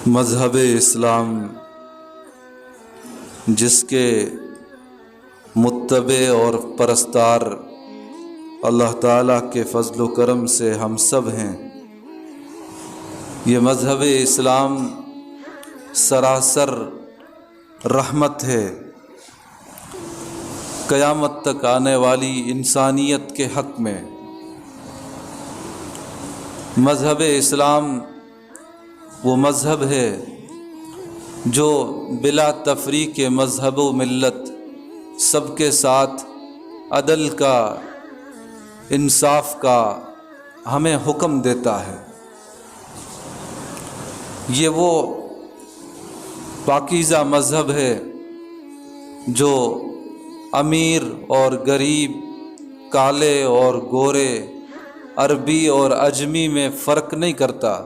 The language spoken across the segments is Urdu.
مذہب اسلام جس کے متبع اور پرستار اللہ تعالیٰ کے فضل و کرم سے ہم سب ہیں، یہ مذہب اسلام سراسر رحمت ہے، قیامت تک آنے والی انسانیت کے حق میں۔ مذہب اسلام وہ مذہب ہے جو بلا تفریق مذہب و ملت سب کے ساتھ عدل کا، انصاف کا ہمیں حکم دیتا ہے۔ یہ وہ پاکیزہ مذہب ہے جو امیر اور غریب، کالے اور گورے، عربی اور عجمی میں فرق نہیں کرتا،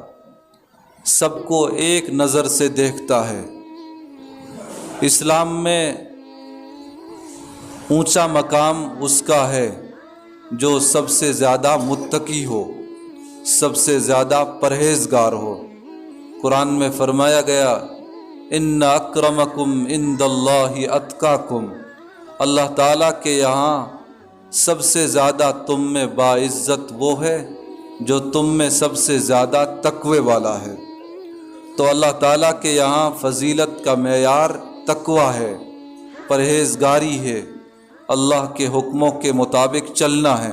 سب کو ایک نظر سے دیکھتا ہے۔ اسلام میں اونچا مقام اس کا ہے جو سب سے زیادہ متقی ہو، سب سے زیادہ پرہیزگار ہو۔ قرآن میں فرمایا گیا، ان اکرمکم عند اللہ اتقاکم، اللہ تعالیٰ کے یہاں سب سے زیادہ تم میں باعزت وہ ہے جو تم میں سب سے زیادہ تقوی والا ہے۔ تو اللہ تعالیٰ کے یہاں فضیلت کا معیار تقوی ہے، پرہیزگاری ہے، اللہ کے حکموں کے مطابق چلنا ہے،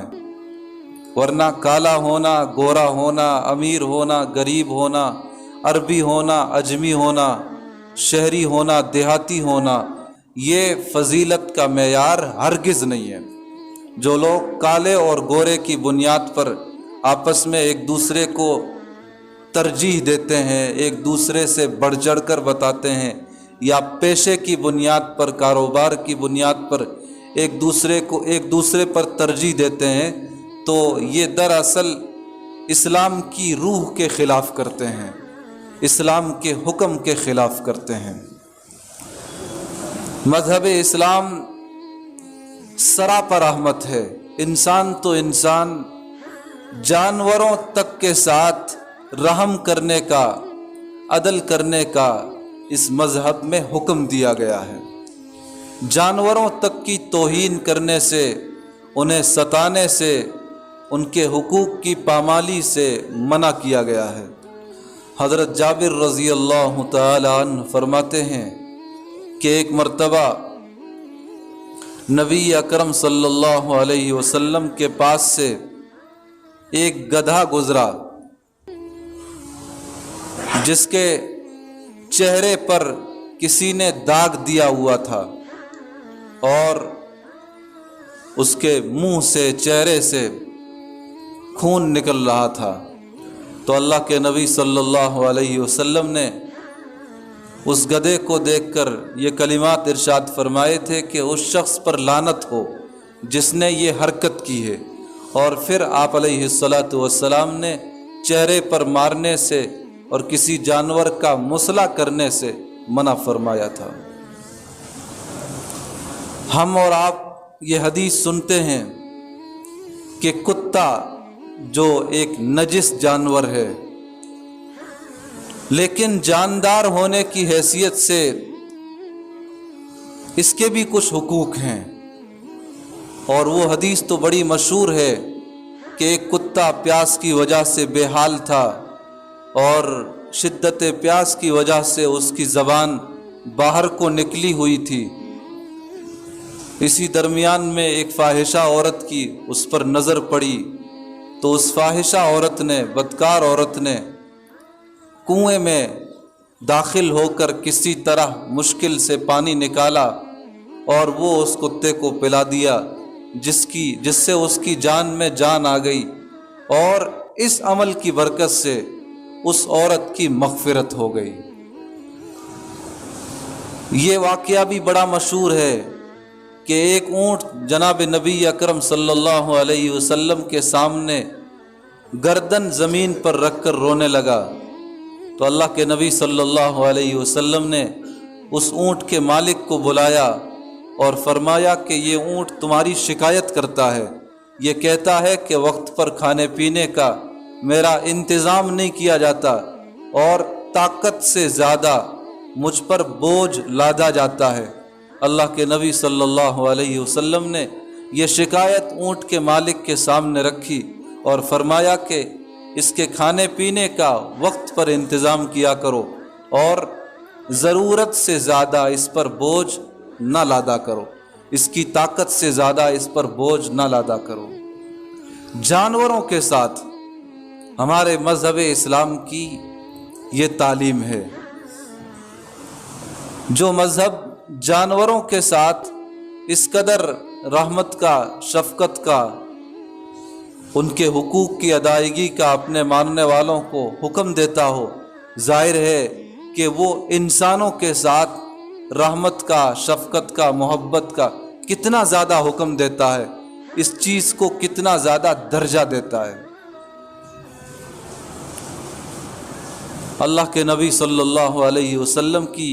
ورنہ کالا ہونا، گورا ہونا، امیر ہونا، غریب ہونا، عربی ہونا، عجمی ہونا، شہری ہونا، دیہاتی ہونا، یہ فضیلت کا معیار ہرگز نہیں ہے۔ جو لوگ کالے اور گورے کی بنیاد پر آپس میں ایک دوسرے کو ترجیح دیتے ہیں، ایک دوسرے سے بڑھ چڑھ کر بتاتے ہیں، یا پیشے کی بنیاد پر، کاروبار کی بنیاد پر ایک دوسرے پر ترجیح دیتے ہیں، تو یہ دراصل اسلام کی روح کے خلاف کرتے ہیں، اسلام کے حکم کے خلاف کرتے ہیں۔ مذہب اسلام سراپا رحمت ہے، انسان تو انسان، جانوروں تک کے ساتھ رحم کرنے کا، عدل کرنے کا اس مذہب میں حکم دیا گیا ہے۔ جانوروں تک کی توہین کرنے سے، انہیں ستانے سے، ان کے حقوق کی پامالی سے منع کیا گیا ہے۔ حضرت جابر رضی اللہ تعالی عنہ فرماتے ہیں کہ ایک مرتبہ نبی اکرم صلی اللہ علیہ وسلم کے پاس سے ایک گدھا گزرا جس کے چہرے پر کسی نے داغ دیا ہوا تھا اور اس کے منہ سے، چہرے سے خون نکل رہا تھا۔ تو اللہ کے نبی صلی اللہ علیہ وسلم نے اس گدھے کو دیکھ کر یہ کلمات ارشاد فرمائے تھے کہ اس شخص پر لعنت ہو جس نے یہ حرکت کی ہے، اور پھر آپ علیہ الصلاۃ والسلام نے چہرے پر مارنے سے اور کسی جانور کا مصلح کرنے سے منع فرمایا تھا۔ ہم اور آپ یہ حدیث سنتے ہیں کہ کتا جو ایک نجس جانور ہے، لیکن جاندار ہونے کی حیثیت سے اس کے بھی کچھ حقوق ہیں، اور وہ حدیث تو بڑی مشہور ہے کہ ایک کتا پیاس کی وجہ سے بے حال تھا اور شدت پیاس کی وجہ سے اس کی زبان باہر کو نکلی ہوئی تھی۔ اسی درمیان میں ایک فاحشہ عورت کی اس پر نظر پڑی، تو اس فاحشہ عورت نے، بدکار عورت نے کنویں میں داخل ہو کر کسی طرح مشکل سے پانی نکالا اور وہ اس کتے کو پلا دیا، جس سے اس کی جان میں جان آ گئی، اور اس عمل کی برکت سے اس عورت کی مغفرت ہو گئی۔ یہ واقعہ بھی بڑا مشہور ہے کہ ایک اونٹ جناب نبی اکرم صلی اللہ علیہ وسلم کے سامنے گردن زمین پر رکھ کر رونے لگا، تو اللہ کے نبی صلی اللہ علیہ وسلم نے اس اونٹ کے مالک کو بلایا اور فرمایا کہ یہ اونٹ تمہاری شکایت کرتا ہے، یہ کہتا ہے کہ وقت پر کھانے پینے کا میرا انتظام نہیں کیا جاتا، اور طاقت سے زیادہ مجھ پر بوجھ لادا جاتا ہے۔ اللہ کے نبی صلی اللہ علیہ وسلم نے یہ شکایت اونٹ کے مالک کے سامنے رکھی اور فرمایا کہ اس کے کھانے پینے کا وقت پر انتظام کیا کرو اور ضرورت سے زیادہ اس پر بوجھ نہ لادا کرو، اس کی طاقت سے زیادہ اس پر بوجھ نہ لادا کرو۔ جانوروں کے ساتھ ہمارے مذہب اسلام کی یہ تعلیم ہے۔ جو مذہب جانوروں کے ساتھ اس قدر رحمت کا، شفقت کا، ان کے حقوق کی ادائیگی کا اپنے ماننے والوں کو حکم دیتا ہو، ظاہر ہے کہ وہ انسانوں کے ساتھ رحمت کا، شفقت کا، محبت کا کتنا زیادہ حکم دیتا ہے، اس چیز کو کتنا زیادہ درجہ دیتا ہے۔ اللہ کے نبی صلی اللہ علیہ وسلم کی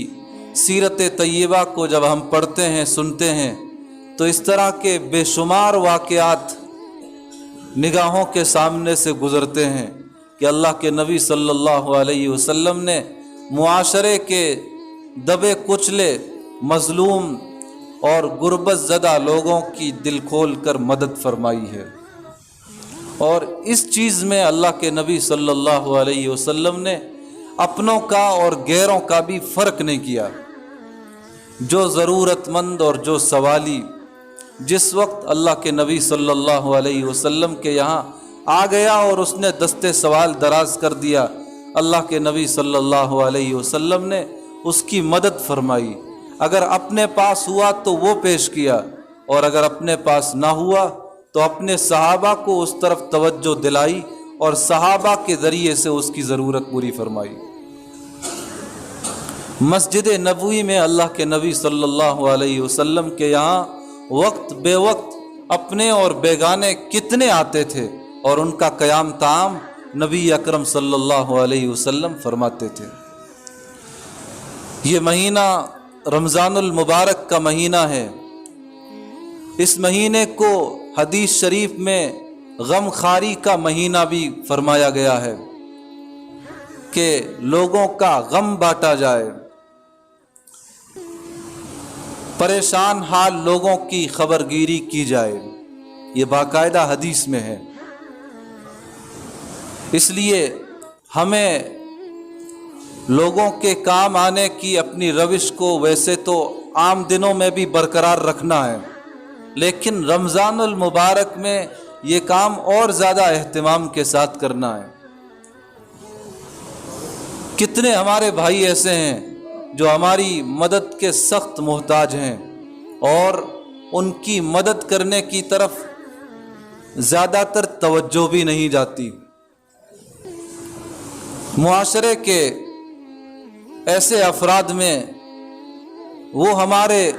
سیرت طیبہ کو جب ہم پڑھتے ہیں، سنتے ہیں، تو اس طرح کے بے شمار واقعات نگاہوں کے سامنے سے گزرتے ہیں کہ اللہ کے نبی صلی اللہ علیہ وسلم نے معاشرے کے دبے کچلے، مظلوم اور غربت زدہ لوگوں کی دل کھول کر مدد فرمائی ہے۔ اور اس چیز میں اللہ کے نبی صلی اللہ علیہ وسلم نے اپنوں کا اور غیروں کا بھی فرق نہیں کیا۔ جو ضرورت مند اور جو سوالی جس وقت اللہ کے نبی صلی اللہ علیہ وسلم کے یہاں آ گیا اور اس نے دستے سوال دراز کر دیا، اللہ کے نبی صلی اللہ علیہ وسلم نے اس کی مدد فرمائی۔ اگر اپنے پاس ہوا تو وہ پیش کیا، اور اگر اپنے پاس نہ ہوا تو اپنے صحابہ کو اس طرف توجہ دلائی اور صحابہ کے ذریعے سے اس کی ضرورت پوری فرمائی۔ مسجد نبوی میں اللہ کے نبی صلی اللہ علیہ وسلم کے یہاں وقت بے وقت اپنے اور بیگانے کتنے آتے تھے، اور ان کا قیام تام نبی اکرم صلی اللہ علیہ وسلم فرماتے تھے۔ یہ مہینہ رمضان المبارک کا مہینہ ہے۔ اس مہینے کو حدیث شریف میں غم خاری کا مہینہ بھی فرمایا گیا ہے کہ لوگوں کا غم بانٹا جائے، پریشان حال لوگوں کی خبرگیری کی جائے، یہ باقاعدہ حدیث میں ہے۔ اس لیے ہمیں لوگوں کے کام آنے کی اپنی روش کو ویسے تو عام دنوں میں بھی برقرار رکھنا ہے، لیکن رمضان المبارک میں یہ کام اور زیادہ اہتمام کے ساتھ کرنا ہے۔ کتنے ہمارے بھائی ایسے ہیں جو ہماری مدد کے سخت محتاج ہیں، اور ان کی مدد کرنے کی طرف زیادہ تر توجہ بھی نہیں جاتی۔ معاشرے کے ایسے افراد میں وہ ہمارے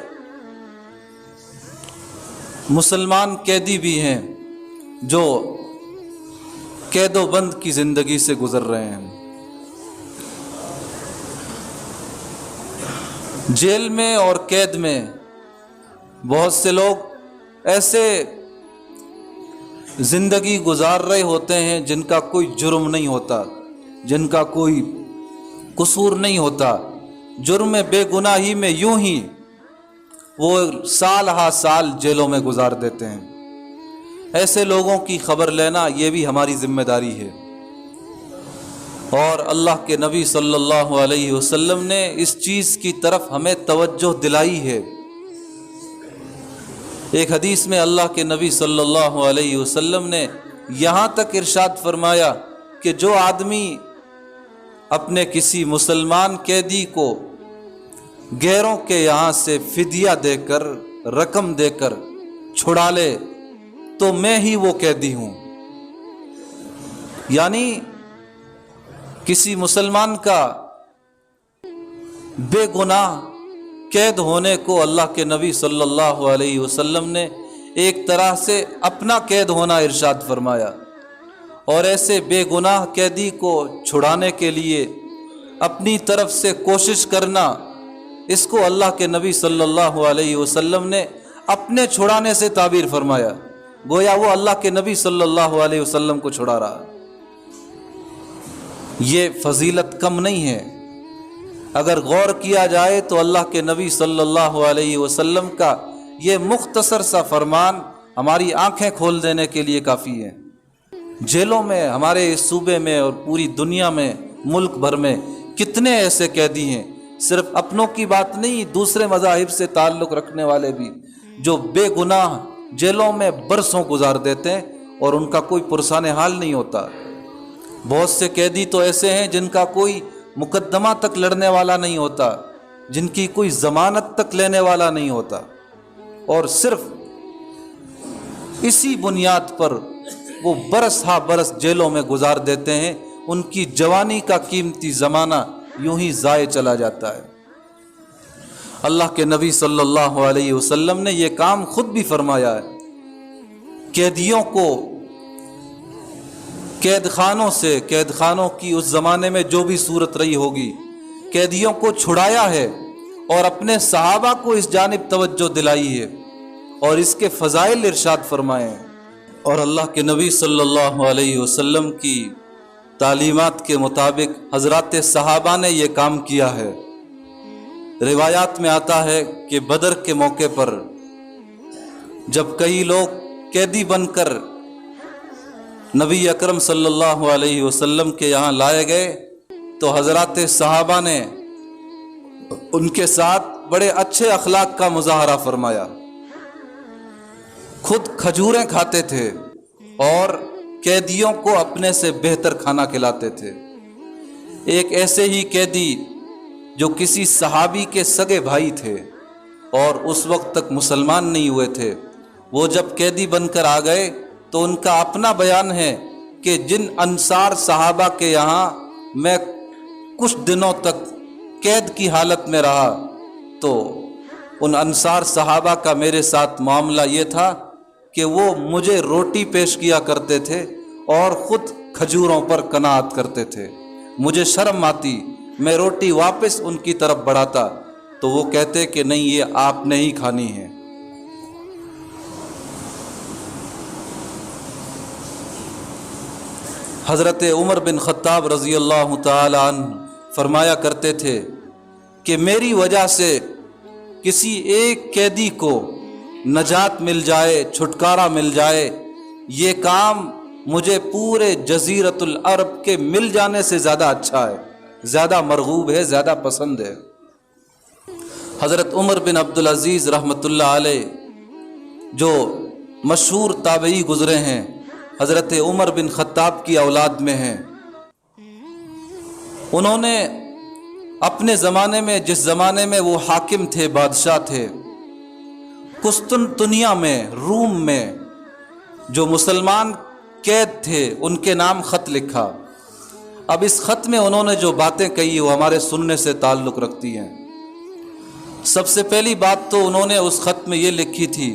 مسلمان قیدی بھی ہیں جو قید و بند کی زندگی سے گزر رہے ہیں۔ جیل میں اور قید میں بہت سے لوگ ایسے زندگی گزار رہے ہوتے ہیں جن کا کوئی جرم نہیں ہوتا، جن کا کوئی قصور نہیں ہوتا، جرم بے گناہی میں یوں ہی وہ سال ہا سال جیلوں میں گزار دیتے ہیں۔ ایسے لوگوں کی خبر لینا یہ بھی ہماری ذمہ داری ہے، اور اللہ کے نبی صلی اللہ علیہ وسلم نے اس چیز کی طرف ہمیں توجہ دلائی ہے۔ ایک حدیث میں اللہ کے نبی صلی اللہ علیہ وسلم نے یہاں تک ارشاد فرمایا کہ جو آدمی اپنے کسی مسلمان قیدی کو غیروں کے یہاں سے فدیہ دے کر، رقم دے کر چھڑا لے تو میں ہی وہ قیدی ہوں۔ یعنی کسی مسلمان کا بے گناہ قید ہونے کو اللہ کے نبی صلی اللہ علیہ وسلم نے ایک طرح سے اپنا قید ہونا ارشاد فرمایا، اور ایسے بے گناہ قیدی کو چھڑانے کے لیے اپنی طرف سے کوشش کرنا، اس کو اللہ کے نبی صلی اللہ علیہ وسلم نے اپنے چھڑانے سے تعبیر فرمایا، گویا وہ اللہ کے نبی صلی اللہ علیہ وسلم کو چھڑا رہا۔ یہ فضیلت کم نہیں ہے۔ اگر غور کیا جائے تو اللہ کے نبی صلی اللہ علیہ وسلم کا یہ مختصر سا فرمان ہماری آنکھیں کھول دینے کے لیے کافی ہے۔ جیلوں میں، ہمارے اس صوبے میں اور پوری دنیا میں، ملک بھر میں کتنے ایسے قیدی ہیں، صرف اپنوں کی بات نہیں، دوسرے مذاہب سے تعلق رکھنے والے بھی، جو بے گناہ جیلوں میں برسوں گزار دیتے ہیں اور ان کا کوئی پرسان حال نہیں ہوتا۔ بہت سے قیدی تو ایسے ہیں جن کا کوئی مقدمہ تک لڑنے والا نہیں ہوتا، جن کی کوئی ضمانت تک لینے والا نہیں ہوتا، اور صرف اسی بنیاد پر وہ برس ہا برس جیلوں میں گزار دیتے ہیں۔ ان کی جوانی کا قیمتی زمانہ یوں ہی ضائع چلا جاتا ہے۔ اللہ کے نبی صلی اللہ علیہ وسلم نے یہ کام خود بھی فرمایا ہے۔ قیدیوں کو قید خانوں سے، قید خانوں کی اس زمانے میں جو بھی صورت رہی ہوگی، قیدیوں کو چھڑایا ہے اور اپنے صحابہ کو اس جانب توجہ دلائی ہے اور اس کے فضائل ارشاد فرمائے ہیں۔ اور اللہ کے نبی صلی اللہ علیہ وسلم کی تعلیمات کے مطابق حضرات صحابہ نے یہ کام کیا ہے۔ روایات میں آتا ہے کہ بدر کے موقع پر جب کئی لوگ قیدی بن کر نبی اکرم صلی اللہ علیہ وسلم کے یہاں لائے گئے تو حضرات صحابہ نے ان کے ساتھ بڑے اچھے اخلاق کا مظاہرہ فرمایا۔ خود کھجوریں کھاتے تھے اور قیدیوں کو اپنے سے بہتر کھانا کھلاتے تھے۔ ایک ایسے ہی قیدی جو کسی صحابی کے سگے بھائی تھے اور اس وقت تک مسلمان نہیں ہوئے تھے، وہ جب قیدی بن کر آ گئے تو ان کا اپنا بیان ہے کہ جن انصار صحابہ کے یہاں میں کچھ دنوں تک قید کی حالت میں رہا تو ان انصار صحابہ کا میرے ساتھ معاملہ یہ تھا کہ وہ مجھے روٹی پیش کیا کرتے تھے اور خود کھجوروں پر قناعت کرتے تھے۔ مجھے شرم آتی، میں روٹی واپس ان کی طرف بڑھاتا تو وہ کہتے کہ نہیں، یہ آپ نے ہی کھانی ہے۔ حضرت عمر بن خطاب رضی اللہ تعالی عنہ فرمایا کرتے تھے کہ میری وجہ سے کسی ایک قیدی کو نجات مل جائے، چھٹکارا مل جائے، یہ کام مجھے پورے جزیرۃ العرب کے مل جانے سے زیادہ اچھا ہے، زیادہ مرغوب ہے، زیادہ پسند ہے۔ حضرت عمر بن عبدالعزیز رحمۃ اللہ علیہ جو مشہور تابعی گزرے ہیں، حضرت عمر بن خطاب کی اولاد میں ہیں۔ انہوں نے اپنے زمانے میں، جس زمانے میں وہ حاکم تھے، بادشاہ تھے، قسطنطنیہ میں، روم میں جو مسلمان قید تھے ان کے نام خط لکھا۔ اب اس خط میں انہوں نے جو باتیں کہی وہ ہمارے سننے سے تعلق رکھتی ہیں۔ سب سے پہلی بات تو انہوں نے اس خط میں یہ لکھی تھی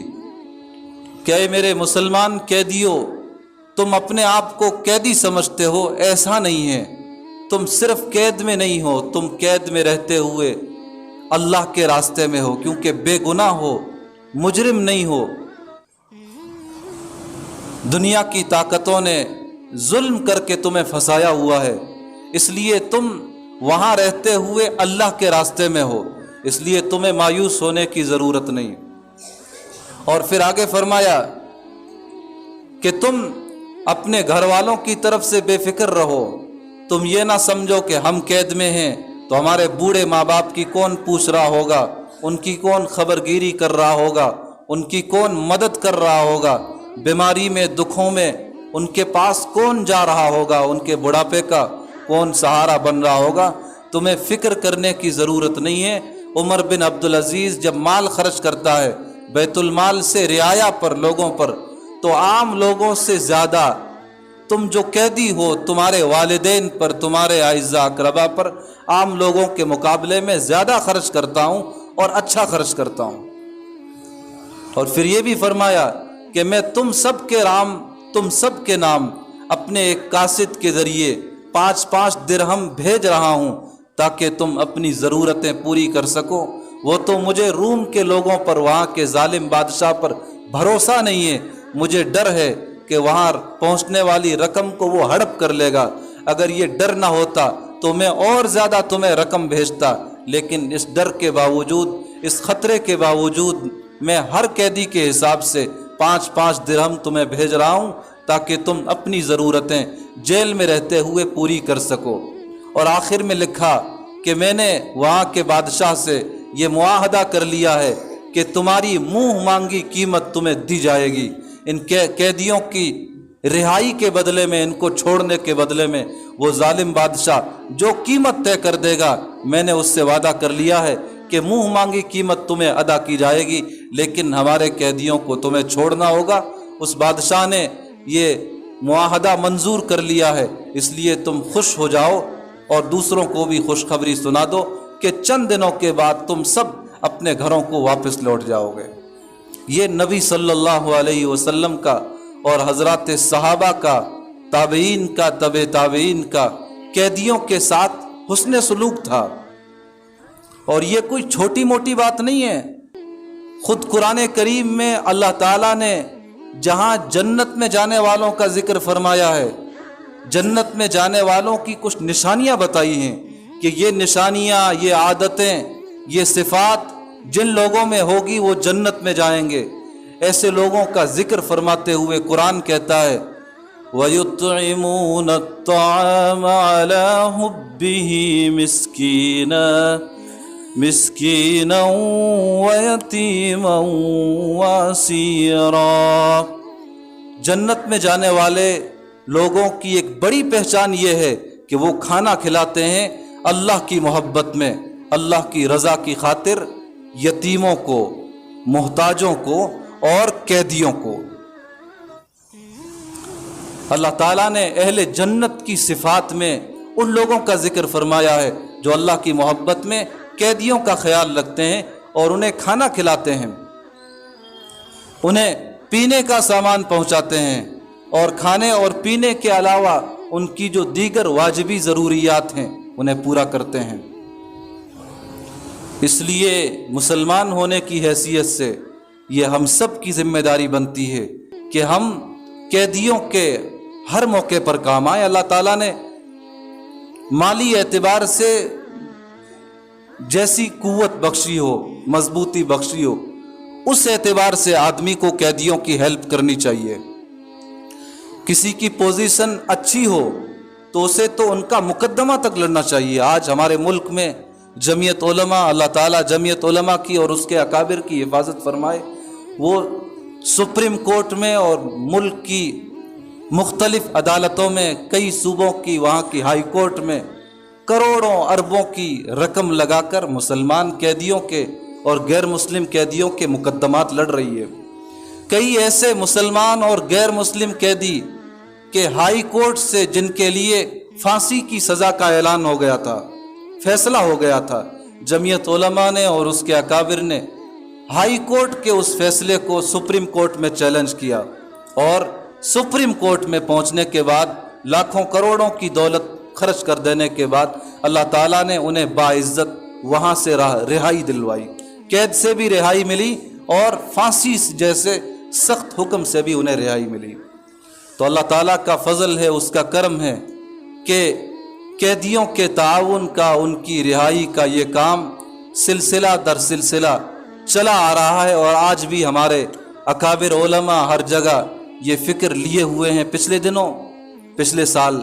کہ اے میرے مسلمان قیدیوں، تم اپنے آپ کو قیدی سمجھتے ہو، ایسا نہیں ہے۔ تم صرف قید میں نہیں ہو، تم قید میں رہتے ہوئے اللہ کے راستے میں ہو، کیونکہ بے گناہ ہو، مجرم نہیں ہو۔ دنیا کی طاقتوں نے ظلم کر کے تمہیں پھنسایا ہوا ہے، اس لیے تم وہاں رہتے ہوئے اللہ کے راستے میں ہو، اس لیے تمہیں مایوس ہونے کی ضرورت نہیں۔ اور پھر آگے فرمایا کہ تم اپنے گھر والوں کی طرف سے بے فکر رہو، تم یہ نہ سمجھو کہ ہم قید میں ہیں تو ہمارے بوڑھے ماں باپ کی کون پوچھ رہا ہوگا، ان کی کون خبرگیری کر رہا ہوگا، ان کی کون مدد کر رہا ہوگا، بیماری میں، دکھوں میں ان کے پاس کون جا رہا ہوگا، ان کے بڑھاپے کا کون سہارا بن رہا ہوگا، تمہیں فکر کرنے کی ضرورت نہیں ہے۔ عمر بن عبدالعزیز جب مال خرچ کرتا ہے بیت المال سے رعایا پر، لوگوں پر، تو عام لوگوں سے زیادہ تم جو قیدی ہو، تمہارے والدین پر، تمہارے اعزاء اقربا پر عام لوگوں کے مقابلے میں زیادہ خرچ کرتا ہوں اور اچھا خرچ کرتا ہوں۔ اور پھر یہ بھی فرمایا کہ میں تم سب کے نام اپنے ایک قاصد کے ذریعے 5 درہم بھیج رہا ہوں تاکہ تم اپنی ضرورتیں پوری کر سکو۔ وہ تو مجھے روم کے لوگوں پر، وہاں کے ظالم بادشاہ پر بھروسہ نہیں ہے، مجھے ڈر ہے کہ وہاں پہنچنے والی رقم کو وہ ہڑپ کر لے گا۔ اگر یہ ڈر نہ ہوتا تو میں اور زیادہ تمہیں رقم بھیجتا، لیکن اس ڈر کے باوجود، اس خطرے کے باوجود میں ہر قیدی کے حساب سے 5 درہم تمہیں بھیج رہا ہوں تاکہ تم اپنی ضرورتیں جیل میں رہتے ہوئے پوری کر سکو۔ اور آخر میں لکھا کہ میں نے وہاں کے بادشاہ سے یہ معاہدہ کر لیا ہے کہ تمہاری منہ مانگی قیمت تمہیں دی جائے گی۔ ان قیدیوں کی رہائی کے بدلے میں، ان کو چھوڑنے کے بدلے میں وہ ظالم بادشاہ جو قیمت طے کر دے گا، میں نے اس سے وعدہ کر لیا ہے کہ منہ مانگی قیمت تمہیں ادا کی جائے گی، لیکن ہمارے قیدیوں کو تمہیں چھوڑنا ہوگا۔ اس بادشاہ نے یہ معاہدہ منظور کر لیا ہے، اس لیے تم خوش ہو جاؤ اور دوسروں کو بھی خوشخبری سنا دو کہ چند دنوں کے بعد تم سب اپنے گھروں کو واپس لوٹ جاؤ گے۔ یہ نبی صلی اللہ علیہ وسلم کا اور حضرات صحابہ کا، تابعین کا، تبع تابعین کا قیدیوں کے ساتھ حسن سلوک تھا، اور یہ کوئی چھوٹی موٹی بات نہیں ہے۔ خود قرآن کریم میں اللہ تعالیٰ نے جہاں جنت میں جانے والوں کا ذکر فرمایا ہے، جنت میں جانے والوں کی کچھ نشانیاں بتائی ہیں کہ یہ نشانیاں، یہ عادتیں، یہ صفات جن لوگوں میں ہوگی وہ جنت میں جائیں گے۔ ایسے لوگوں کا ذکر فرماتے ہوئے قرآن کہتا ہے وَيُطْعِمُونَ الطَّعَامَ عَلَىٰ حُبِّهِ مِسْكِينًا وَيَتِيمًا وَأَسِيرًا۔ جنت میں جانے والے لوگوں کی ایک بڑی پہچان یہ ہے کہ وہ کھانا کھلاتے ہیں اللہ کی محبت میں، اللہ کی رضا کی خاطر، یتیموں کو، محتاجوں کو اور قیدیوں کو۔ اللہ تعالیٰ نے اہل جنت کی صفات میں ان لوگوں کا ذکر فرمایا ہے جو اللہ کی محبت میں قیدیوں کا خیال رکھتے ہیں اور انہیں کھانا کھلاتے ہیں، انہیں پینے کا سامان پہنچاتے ہیں، اور کھانے اور پینے کے علاوہ ان کی جو دیگر واجبی ضروریات ہیں انہیں پورا کرتے ہیں۔ اس لیے مسلمان ہونے کی حیثیت سے یہ ہم سب کی ذمہ داری بنتی ہے کہ ہم قیدیوں کے ہر موقع پر کام آئیں۔ اللہ تعالیٰ نے مالی اعتبار سے جیسی قوت بخشی ہو، مضبوطی بخشی ہو، اس اعتبار سے آدمی کو قیدیوں کی ہیلپ کرنی چاہیے۔ کسی کی پوزیشن اچھی ہو تو اسے تو ان کا مقدمہ تک لڑنا چاہیے۔ آج ہمارے ملک میں جمعیت علماء، اللہ تعالیٰ جمعیت علماء کی اور اس کے اکابر کی حفاظت فرمائے، وہ سپریم کورٹ میں اور ملک کی مختلف عدالتوں میں، کئی صوبوں کی، وہاں کی ہائی کورٹ میں کروڑوں اربوں کی رقم لگا کر مسلمان قیدیوں کے اور غیر مسلم قیدیوں کے مقدمات لڑ رہی ہے۔ کئی ایسے مسلمان اور غیر مسلم قیدی کہ ہائی کورٹ سے جن کے لیے پھانسی کی سزا کا اعلان ہو گیا تھا، فیصلہ ہو گیا تھا، جمعیت علماء نے اور اس کے اکابر نے ہائی کورٹ کے اس فیصلے کو سپریم کورٹ میں چیلنج کیا، اور سپریم کورٹ میں پہنچنے کے بعد لاکھوں کروڑوں کی دولت خرچ کر دینے کے بعد اللہ تعالیٰ نے انہیں باعزت وہاں سے رہائی دلوائی، قید سے بھی رہائی ملی اور پھانسی جیسے سخت حکم سے بھی انہیں رہائی ملی۔ تو اللہ تعالیٰ کا فضل ہے، اس کا کرم ہے کہ قیدیوں کے تعاون کا، ان کی رہائی کا یہ کام سلسلہ در سلسلہ چلا آ رہا ہے، اور آج بھی ہمارے اکابر علماء ہر جگہ یہ فکر لیے ہوئے ہیں۔ پچھلے سال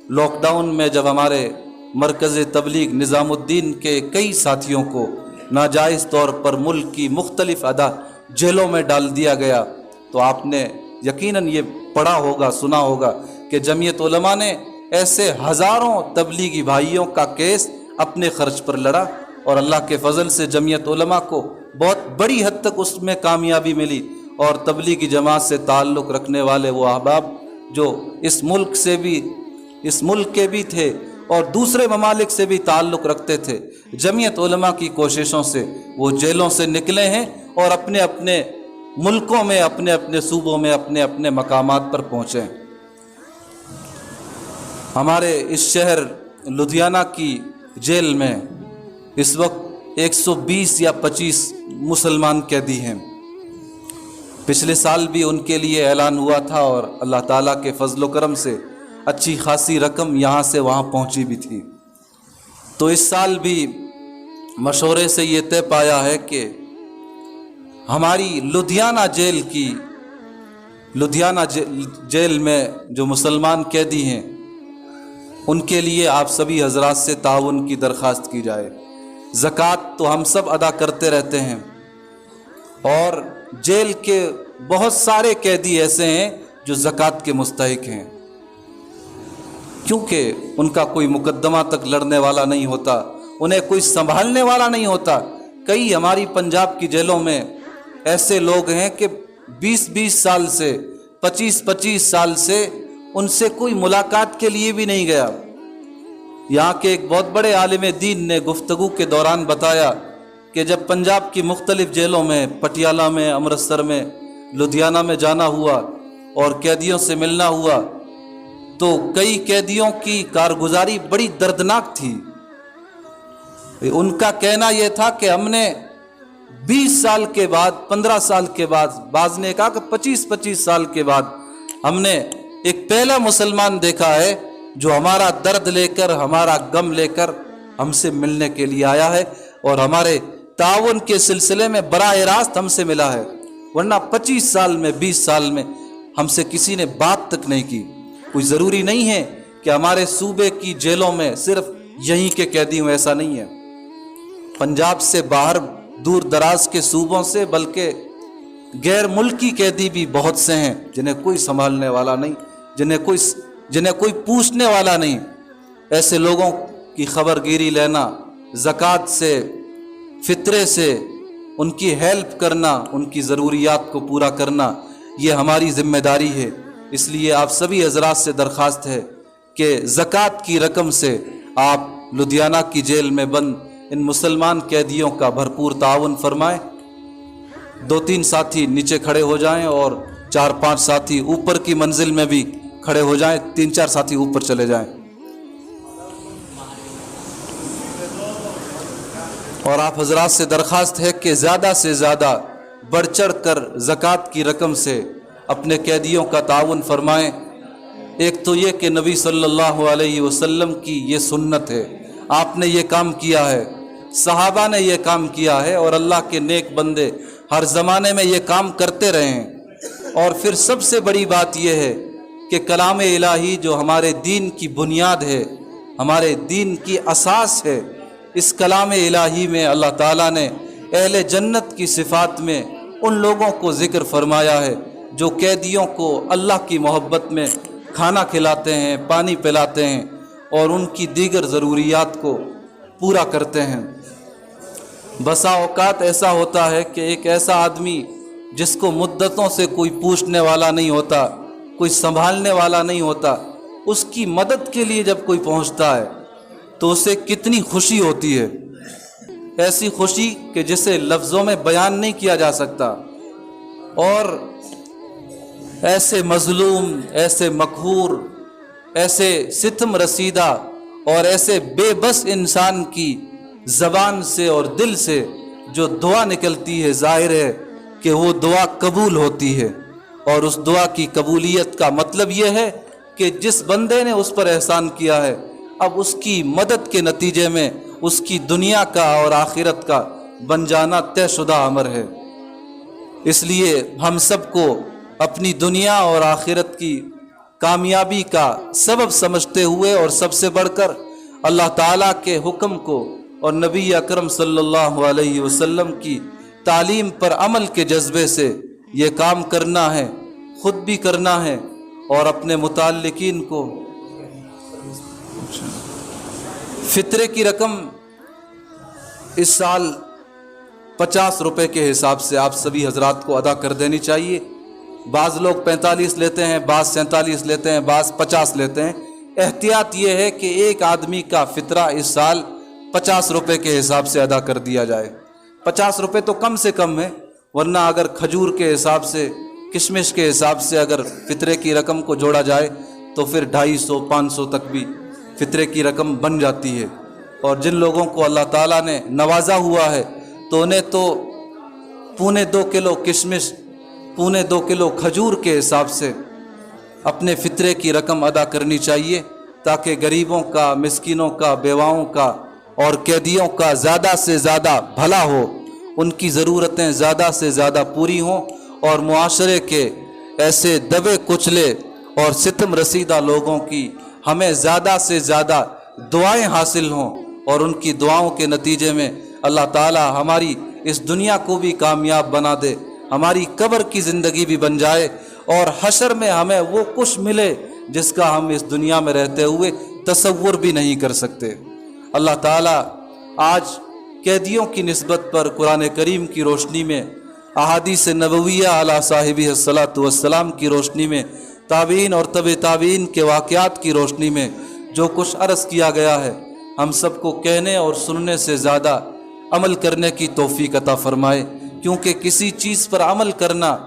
لاک ڈاؤن میں جب ہمارے مرکز تبلیغ نظام الدین کے کئی ساتھیوں کو ناجائز طور پر ملک کی مختلف جیلوں میں ڈال دیا گیا، تو آپ نے یقیناً یہ پڑھا ہوگا، سنا ہوگا کہ جمعیت علماء نے ایسے ہزاروں تبلیغی بھائیوں کا کیس اپنے خرچ پر لڑا، اور اللہ کے فضل سے جمعیت علماء کو بہت بڑی حد تک اس میں کامیابی ملی، اور تبلیغی جماعت سے تعلق رکھنے والے وہ احباب جو اس ملک کے بھی تھے اور دوسرے ممالک سے بھی تعلق رکھتے تھے، جمعیت علماء کی کوششوں سے وہ جیلوں سے نکلے ہیں اور اپنے اپنے ملکوں میں، اپنے اپنے صوبوں میں، اپنے اپنے مقامات پر پہنچے۔ ہمارے اس شہر لدھیانہ کی جیل میں اس وقت 120 یا 25 مسلمان قیدی ہیں۔ پچھلے سال بھی ان کے لیے اعلان ہوا تھا، اور اللہ تعالیٰ کے فضل و کرم سے اچھی خاصی رقم یہاں سے وہاں پہنچی بھی تھی۔ تو اس سال بھی مشورے سے یہ طے پایا ہے کہ ہماری لدھیانہ جیل میں جو مسلمان قیدی ہیں ان کے لیے آپ سبھی حضرات سے تعاون کی درخواست کی جائے۔ زکوٰۃ تو ہم سب ادا کرتے رہتے ہیں، اور جیل کے بہت سارے قیدی ایسے ہیں جو زکوٰۃ کے مستحق ہیں، کیونکہ ان کا کوئی مقدمہ تک لڑنے والا نہیں ہوتا، انہیں کوئی سنبھالنے والا نہیں ہوتا۔ کئی ہماری پنجاب کی جیلوں میں ایسے لوگ ہیں کہ 20 سال سے 25 سال سے ان سے کوئی ملاقات کے لیے بھی نہیں گیا۔ یہاں کے ایک بہت بڑے عالم دین نے گفتگو کے دوران بتایا کہ جب پنجاب کی مختلف جیلوں میں، پٹیالہ میں، امرتسر میں، لدھیانہ میں جانا ہوا اور قیدیوں سے ملنا ہوا تو کئی قیدیوں کی کارگزاری بڑی دردناک تھی۔ ان کا کہنا یہ تھا کہ ہم نے 20 سال کے بعد، 15 سال کے بعد، بعض نے کہا کہ 25 سال کے بعد ہم نے ایک پہلا مسلمان دیکھا ہے جو ہمارا درد لے کر، ہمارا غم لے کر ہم سے ملنے کے لیے آیا ہے اور ہمارے تعاون کے سلسلے میں براہ راست ہم سے ملا ہے، ورنہ 25 سال میں، 20 سال میں ہم سے کسی نے بات تک نہیں کی۔ کوئی ضروری نہیں ہے کہ ہمارے صوبے کی جیلوں میں صرف یہیں کے قیدی ہوں، ایسا نہیں ہے۔ پنجاب سے باہر دور دراز کے صوبوں سے بلکہ غیر ملکی قیدی بھی بہت سے ہیں جنہیں کوئی سنبھالنے والا نہیں، جنہیں کوئی پوچھنے والا نہیں۔ ایسے لوگوں کی خبر گیری لینا، زکوٰۃ سے، فطرے سے ان کی ہیلپ کرنا، ان کی ضروریات کو پورا کرنا، یہ ہماری ذمہ داری ہے۔ اس لیے آپ سبھی حضرات سے درخواست ہے کہ زکوٰۃ کی رقم سے آپ لدھیانہ کی جیل میں بند ان مسلمان قیدیوں کا بھرپور تعاون فرمائیں۔ 2-3 ساتھی نیچے کھڑے ہو جائیں اور 4-5 ساتھی اوپر کی منزل میں بھی کھڑے ہو جائیں، 3-4 ساتھی اوپر چلے جائیں۔ اور آپ حضرات سے درخواست ہے کہ زیادہ سے زیادہ بڑھ چڑھ کر زکوٰۃ کی رقم سے اپنے قیدیوں کا تعاون فرمائیں۔ ایک تو یہ کہ نبی صلی اللہ علیہ وسلم کی یہ سنت ہے، آپ نے یہ کام کیا ہے، صحابہ نے یہ کام کیا ہے، اور اللہ کے نیک بندے ہر زمانے میں یہ کام کرتے رہے ہیں۔ اور پھر سب سے بڑی بات یہ ہے کہ کلام الہی جو ہمارے دین کی بنیاد ہے، ہمارے دین کی اساس ہے، اس کلام الہی میں اللہ تعالیٰ نے اہل جنت کی صفات میں ان لوگوں کو ذکر فرمایا ہے جو قیدیوں کو اللہ کی محبت میں کھانا کھلاتے ہیں، پانی پلاتے ہیں اور ان کی دیگر ضروریات کو پورا کرتے ہیں۔ بسا اوقات ایسا ہوتا ہے کہ ایک ایسا آدمی جس کو مدتوں سے کوئی پوچھنے والا نہیں ہوتا، کوئی سنبھالنے والا نہیں ہوتا، اس کی مدد کے لیے جب کوئی پہنچتا ہے تو اسے کتنی خوشی ہوتی ہے، ایسی خوشی کہ جسے لفظوں میں بیان نہیں کیا جا سکتا۔ اور ایسے مظلوم، ایسے مقہور، ایسے ستم رسیدہ اور ایسے بے بس انسان کی زبان سے اور دل سے جو دعا نکلتی ہے، ظاہر ہے کہ وہ دعا قبول ہوتی ہے۔ اور اس دعا کی قبولیت کا مطلب یہ ہے کہ جس بندے نے اس پر احسان کیا ہے، اب اس کی مدد کے نتیجے میں اس کی دنیا کا اور آخرت کا بن جانا طے شدہ امر ہے۔ اس لیے ہم سب کو اپنی دنیا اور آخرت کی کامیابی کا سبب سمجھتے ہوئے اور سب سے بڑھ کر اللہ تعالیٰ کے حکم کو اور نبی اکرم صلی اللہ علیہ وسلم کی تعلیم پر عمل کے جذبے سے یہ کام کرنا ہے، خود بھی کرنا ہے اور اپنے متعلقین کو۔ فطرے کی رقم اس سال 50 روپے کے حساب سے آپ سبھی حضرات کو ادا کر دینی چاہیے۔ بعض لوگ 45 لیتے ہیں، بعض 47 لیتے ہیں، بعض 50 لیتے ہیں۔ احتیاط یہ ہے کہ ایک آدمی کا فطرہ اس سال 50 روپے کے حساب سے ادا کر دیا جائے۔ 50 روپے تو کم سے کم ہے، ورنہ اگر کھجور کے حساب سے، کشمش کے حساب سے اگر فطرے کی رقم کو جوڑا جائے تو پھر 250-500 تک بھی فطرے کی رقم بن جاتی ہے۔ اور جن لوگوں کو اللہ تعالیٰ نے نوازا ہوا ہے تو انہیں تو 2.25 کلو کشمش، 2.25 کلو کھجور کے حساب سے اپنے فطرے کی رقم ادا کرنی چاہیے تاکہ غریبوں کا، مسکینوں کا، بیواؤں کا اور قیدیوں کا زیادہ سے زیادہ بھلا ہو، ان کی ضرورتیں زیادہ سے زیادہ پوری ہوں، اور معاشرے کے ایسے دبے کچلے اور ستم رسیدہ لوگوں کی ہمیں زیادہ سے زیادہ دعائیں حاصل ہوں، اور ان کی دعاؤں کے نتیجے میں اللہ تعالی ہماری اس دنیا کو بھی کامیاب بنا دے، ہماری قبر کی زندگی بھی بن جائے، اور حشر میں ہمیں وہ کچھ ملے جس کا ہم اس دنیا میں رہتے ہوئے تصور بھی نہیں کر سکتے۔ اللہ تعالی آج قیدیوں کی نسبت پر قرآن کریم کی روشنی میں، احادیث نبویہ علی صاحبہ الصلاۃ والسلام کی روشنی میں، تابعین اور تبع تابعین کے واقعات کی روشنی میں جو کچھ عرض کیا گیا ہے، ہم سب کو کہنے اور سننے سے زیادہ عمل کرنے کی توفیق عطا فرمائے، کیونکہ کسی چیز پر عمل کرنا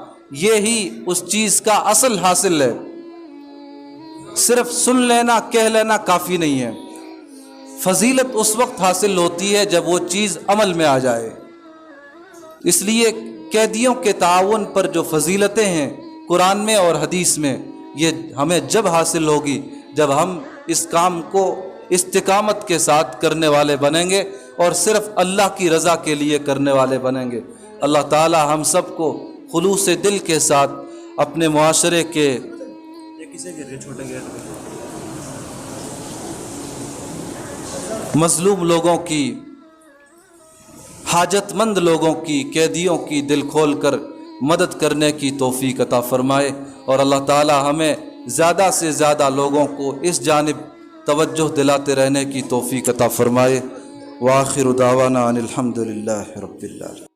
یہی اس چیز کا اصل حاصل ہے۔ صرف سن لینا، کہہ لینا کافی نہیں ہے۔ فضیلت اس وقت حاصل ہوتی ہے جب وہ چیز عمل میں آ جائے۔ اس لیے قیدیوں کے تعاون پر جو فضیلتیں ہیں قرآن میں اور حدیث میں، یہ ہمیں جب حاصل ہوگی جب ہم اس کام کو استقامت کے ساتھ کرنے والے بنیں گے اور صرف اللہ کی رضا کے لیے کرنے والے بنیں گے۔ اللہ تعالی ہم سب کو خلوص دل کے ساتھ اپنے معاشرے کے مظلوم لوگوں کی، حاجت مند لوگوں کی، قیدیوں کی دل کھول کر مدد کرنے کی توفیق عطا فرمائے، اور اللہ تعالی ہمیں زیادہ سے زیادہ لوگوں کو اس جانب توجہ دلاتے رہنے کی توفیق عطا فرمائے۔ وآخر دعوانا ان الحمد للہ رب العالمین۔